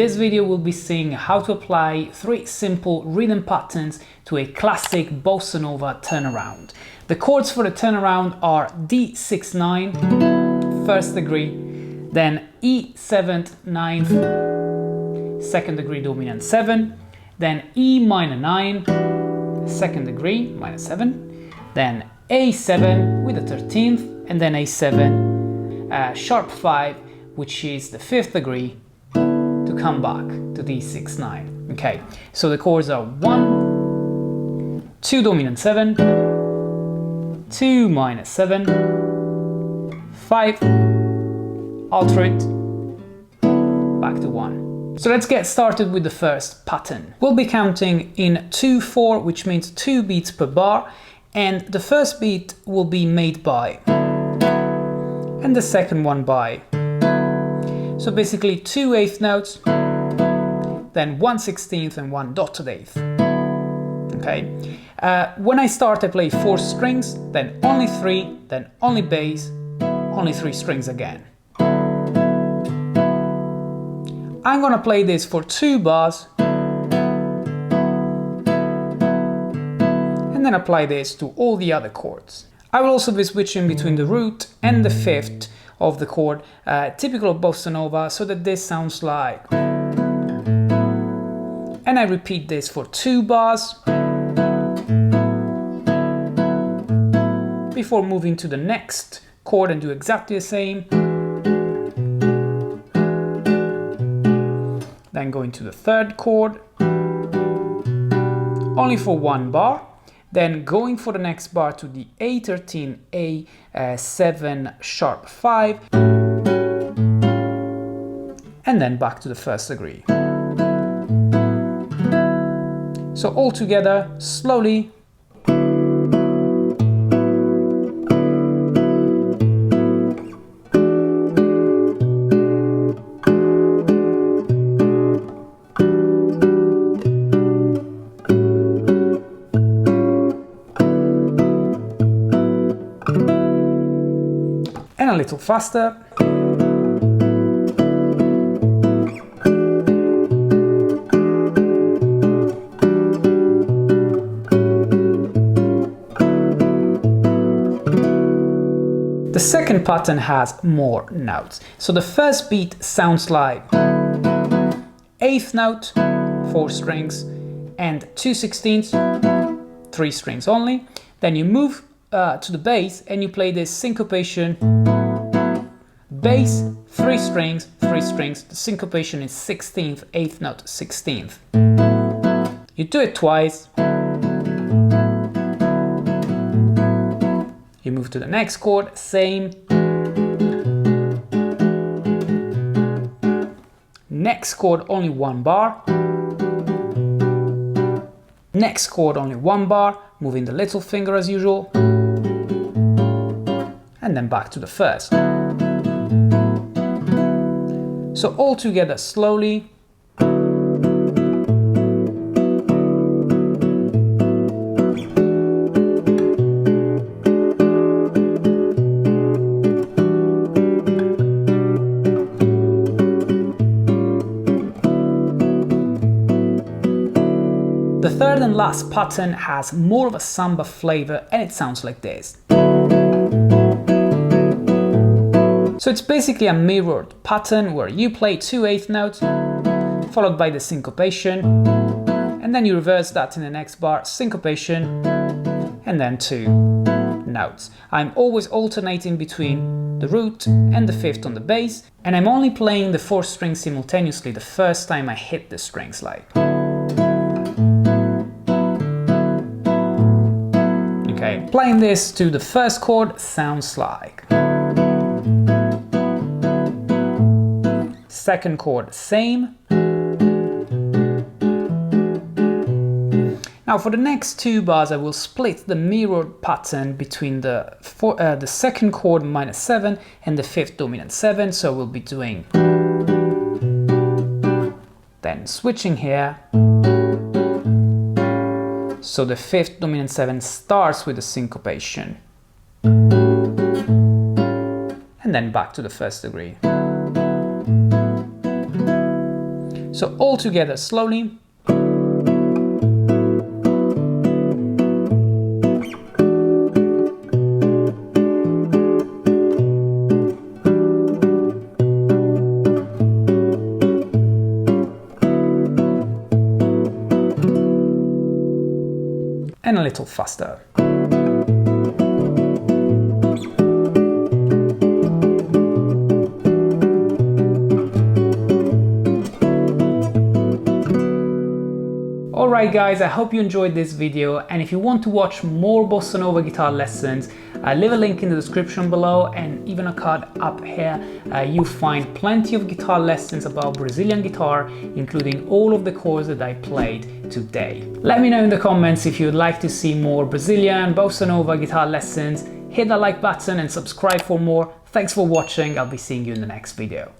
this video we'll be seeing how to apply 3 simple rhythm patterns to a classic bossa nova turnaround. The chords for the turnaround are D6-9, 1st degree, then E7 9th, 2nd degree dominant 7, then E minor 9, 2nd degree minor 7, then A7 with the 13th, and then A7 sharp 5, which is the 5th degree, to come back to D6-9. Okay, so the chords are 1, 2 dominant 7, 2 minor 7, 5, alter it, back to 1. So let's get started with the first pattern. We'll be counting in 2/4, which means 2 beats per bar, and the first beat will be made by, and the second one by. So basically 2 eighth notes, then 1/16 and 1 dotted eighth. Okay. When I start, I play 4 strings, then only 3, then only bass, only 3 strings again. I'm gonna play this for 2 bars, and then apply this to all the other chords. I will also be switching between the root and the 5th of the chord, typical of bossa nova, so that this sounds like. And I repeat this for 2 bars before moving to the next chord and do exactly the same. Then going to the 3rd chord, only for 1 bar. Then going for the next bar to the A13, A7 sharp 5, and then back to the 1st degree. So all together, slowly. A little faster. The second pattern has more notes. So the first beat sounds like 8th note, 4 strings, and 2/16, 3 strings only. Then you move to the bass and you play this syncopation. Bass, 3 strings, 3 strings. The syncopation is 16th, 8th note, 16th. You do it twice. You move to the next chord, same. Next chord, only 1 bar. Next chord, only 1 bar, moving the little finger as usual. And then back to the first. So all together slowly. The third and last pattern has more of a samba flavor, and it sounds like this. So it's basically a mirrored pattern where you play 2 eighth notes, followed by the syncopation, and then you reverse that in the next bar, syncopation, and then 2 notes. I'm always alternating between the root and the 5th on the bass, and I'm only playing the 4 strings simultaneously the first time I hit the strings, like. Okay, playing this to the first chord sounds like. Second chord, same. Now for the next 2 bars I will split the mirrored pattern between the second chord minor 7 and the 5th dominant 7, so we'll be doing, then switching here. So the 5th dominant 7 starts with the syncopation, and then back to the 1st degree. So all together slowly. And a little faster. Alright guys, I hope you enjoyed this video, and if you want to watch more bossa nova guitar lessons, leave a link in the description below and even a card up here. You'll find plenty of guitar lessons about Brazilian guitar, including all of the chords that I played today. Let me know in the comments if you'd like to see more Brazilian bossa nova guitar lessons. Hit that like button and subscribe for more. Thanks for watching, I'll be seeing you in the next video.